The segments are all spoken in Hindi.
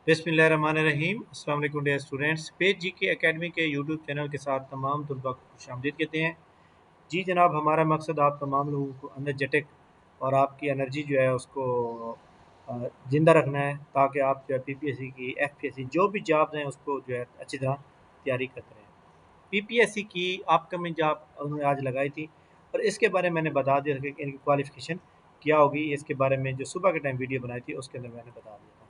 बिस्मिल्लाहिर्रहमानिर्रहीम। अस्सलाम वालेकुम dear students. Page GK academy के यूट्यूब चैनल के साथ तमाम तलबा को खुशामदीद कहते हैं। जी जनाब, हमारा मकसद आप तमाम लोगों को एनर्जेटिक और आपकी एनर्जी जो है उसको ज़िंदा रखना है, ताकि आप जो है पीपीएससी की एफपीएससी जो भी जॉब्स हैं उसको जो है अच्छी तरह तैयारी करते रहें। पीपीएससी की अपकमिंग जॉब उन्होंने आज लगाई थी और इसके बारे में मैंने बता दिया था कि इनकी क्वालिफ़िकेशन क्या होगी। इसके बारे में जो सुबह के टाइम वीडियो बनाई थी उसके अंदर मैंने बता दिया था।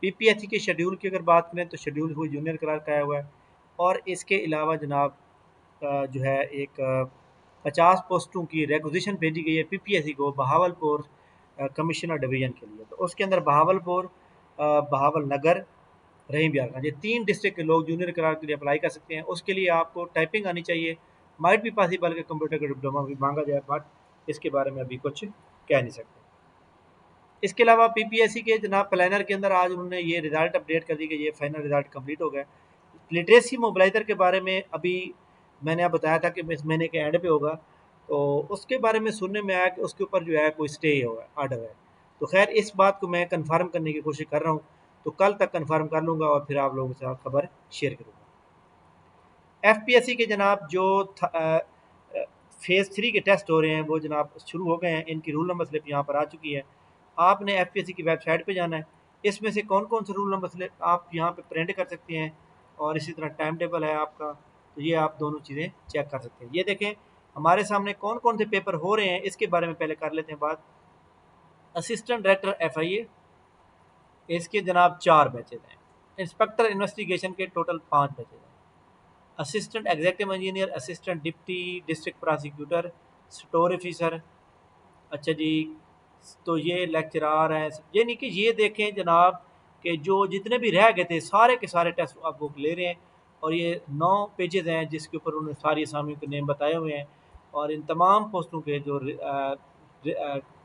पीपीएससी के शेड्यूल की अगर बात करें तो शेड्यूल हुई जूनियर क्लर्क आया हुआ है और इसके अलावा जनाब जो है एक 50 पोस्टों की रिक्वेजिशन भेजी गई है पीपीएससी को बहावलपुर कमिश्नर डिवीज़न के लिए। तो उसके अंदर बहावलपुर, बहावल नगर, रहीम बिहार का, ये 3 डिस्ट्रिक्ट के लोग जूनियर क्लर्क के लिए अप्लाई कर सकते हैं। उसके लिए आपको टाइपिंग आनी चाहिए। माइट भी पॉसिबल के कंप्यूटर का डिप्लोमा भी मांगा जाए, बट इसके बारे में अभी कुछ कह नहीं सकते। इसके अलावा पीपीएससी के जनाब प्लानर के अंदर आज उन्होंने ये रिज़ल्ट अपडेट कर दी कि ये फाइनल रिज़ल्ट कंप्लीट हो गया। लिटरेसी मोबिलाइज़र के बारे में अभी मैंने आप बताया था कि इस महीने के एंड पे होगा, तो उसके बारे में सुनने में आया कि उसके ऊपर जो है कोई स्टे हुआ ऑर्डर है। तो खैर इस बात को मैं कंफर्म करने की कोशिश कर रहा हूँ, तो कल तक कंफर्म कर लूँगा और फिर आप लोगों के साथ खबर शेयर करूँगा। एफपीएससी के जनाब जो फेज़ 3 के टेस्ट हो रहे हैं वो जनाब शुरू हो गए हैं। इनकी रूल नंबर स्लिप यहाँ पर आ चुकी है। आपने एफपीएससी की वेबसाइट पे जाना है। इसमें से कौन कौन से रूल नंबर स्लिप आप यहाँ पे प्रिंट कर सकते हैं और इसी तरह टाइम टेबल है आपका, तो ये आप दोनों चीज़ें चेक कर सकते हैं। ये देखें हमारे सामने कौन कौन से पेपर हो रहे हैं, इसके बारे में पहले कर लेते हैं बात। असिस्टेंट डायरेक्टर एफआईए, इसके जनाब 4 बैचेज हैं। इंस्पेक्टर इन्वेस्टिगेशन के टोटल 5 बैचेज हैं। Assistant executive engineer, assistant deputy district prosecutor, store officer, अच्छा जी, तो ये लेक्चरार हैं। यानी कि ये देखें जनाब कि जो जितने भी रह गए थे सारे के सारे टेस्ट आप बुक ले रहे हैं और ये 9 पेजेस हैं जिसके ऊपर उन्होंने सारी असामियों के नेम बताए हुए हैं और इन तमाम पोस्टों के जो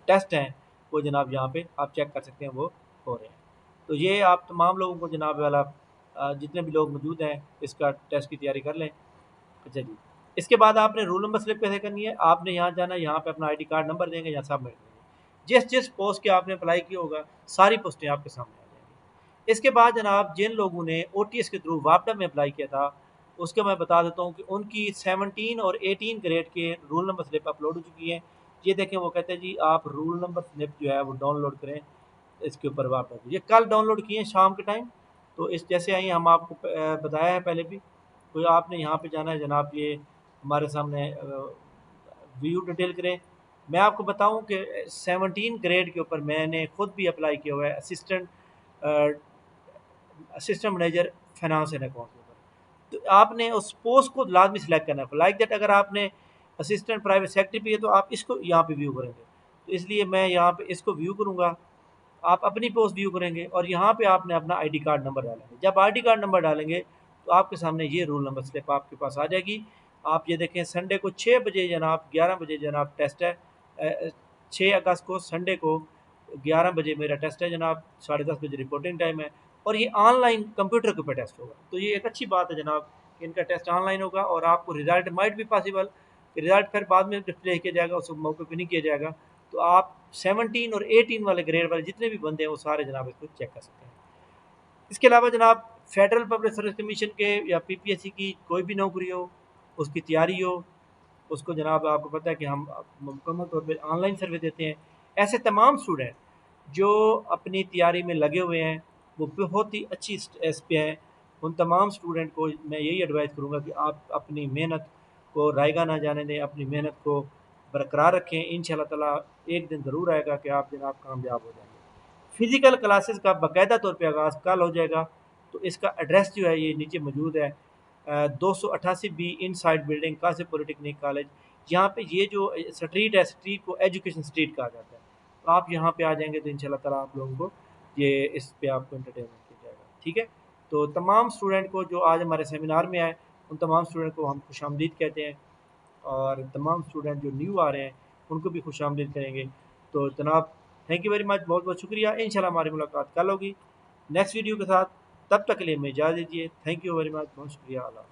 टेस्ट हैं वो जनाब यहाँ पे आप चेक कर सकते हैं, वो हो रहे हैं। तो ये आप तमाम लोगों को जनाब वाला जितने भी लोग मौजूद हैं इसका टेस्ट की तैयारी कर लें। अच्छा जी, इसके बाद आपने रोल नंबर स्लिप कैसे करनी है, आपने यहाँ जाना, यहाँ पे अपना आईडी कार्ड नंबर देंगे या सबमिट देंगे। जिस जिस पोस्ट के आपने अप्लाई किया होगा सारी पोस्टें आपके सामने आ जाएंगी। इसके बाद जनाब जिन लोगों ने ओटीएस के थ्रू वापडा में अप्लाई किया था उसके मैं बता देता हूँ कि उनकी 17 और 18 ग्रेड के रूल नंबर स्लिप अपलोड हो चुकी है। ये देखें, वो कहते हैं जी आप रूल नंबर स्लिप जो है वो डाउनलोड करें इसके ऊपर वापडा की। ये कल डाउनलोड किए हैं शाम के टाइम। तो इस जैसे आई हम आपको बताया है पहले भी, तो आपने यहाँ पे जाना है जनाब, ये हमारे सामने व्यू डिटेल करें। मैं आपको बताऊं कि 17 ग्रेड के ऊपर मैंने खुद भी अप्लाई किया हुआ है, assistant manager finance and account के ऊपर। तो आपने उस पोस्ट को लाजमी सेलेक्ट करना है। लाइक दैट अगर आपने असिस्टेंट प्राइवेट सेक्रेटरी पे है तो आप इसको यहाँ पे व्यू करेंगे, तो इसलिए मैं यहाँ पे इसको व्यू करूँगा। आप अपनी पोस्ट व्यू करेंगे और यहाँ पे आपने अपना आईडी कार्ड नंबर डालेंगे। जब आईडी कार्ड नंबर डालेंगे तो आपके सामने ये रूल नंबर स्लिप आपके पास आ जाएगी। आप ये देखें, संडे को 6 बजे जनाब, 11 बजे जनाब टेस्ट है। 6 अगस्त को संडे को 11 बजे मेरा टेस्ट है जनाब, 10:30 बजे रिपोर्टिंग टाइम है और ये ऑनलाइन कंप्यूटर के ऊपर टेस्ट होगा। तो ये एक अच्छी बात है जनाब कि इनका टेस्ट ऑनलाइन होगा और आपको रिजल्ट माइट भी पॉसिबल रिजल्ट फिर बाद में डिस्प्ले किया जाएगा, उस मौके पर नहीं किया जाएगा। तो आप 17 और 18 वाले ग्रेड वाले जितने भी बंदे हैं वो सारे जनाब इसको चेक कर सकते हैं। इसके अलावा जनाब फेडरल पब्लिक सर्विस कमीशन के या पीपीएससी की कोई भी नौकरी हो, उसकी तैयारी हो, उसको जनाब आपको पता है कि हम मुकम्मल तौर पर ऑनलाइन सर्वे देते हैं। ऐसे तमाम स्टूडेंट जो अपनी तैयारी में लगे हुए हैं वो बहुत ही अच्छी स्टेज पे हैं। उन तमाम स्टूडेंट को मैं यही एडवाइस करूँगा कि आप अपनी मेहनत को रायगा ना जाने दें, अपनी मेहनत को बरकरार रखें। इंशाल्लाह ताला एक दिन ज़रूर आएगा कि आप जनाब कामयाब हो जाएंगे। फ़िज़िकल क्लासेस का बाकायदा तौर पे आगाज़ कल हो जाएगा। तो इसका एड्रेस जो है ये नीचे मौजूद है, 288 B inside building Qasim polytechnic college. यहाँ पे ये जो स्ट्रीट है, स्ट्रीट को एजुकेशन स्ट्रीट कहा जाता है। तो आप यहाँ पे आ जाएंगे तो इंशाल्लाह ताला आप लोगों को ये इस पे आपको एंटरटेनमेंट किया जाएगा, ठीक है। तो तमाम स्टूडेंट को जो आज हमारे सेमिनार में आए उन तमाम स्टूडेंट को हम खुशामदीद कहते हैं और तमाम स्टूडेंट जो न्यू आ रहे हैं उनको भी खुशामदीद करेंगे। तो जनाब थैंक यू वेरी मच, बहुत बहुत शुक्रिया। इंशाल्लाह हमारी मुलाकात कल होगी नेक्स्ट वीडियो के साथ। तब तक के लिए हमें इजाज़त दीजिए। थैंक यू वेरी मच, बहुत शुक्रिया। अल्लाह।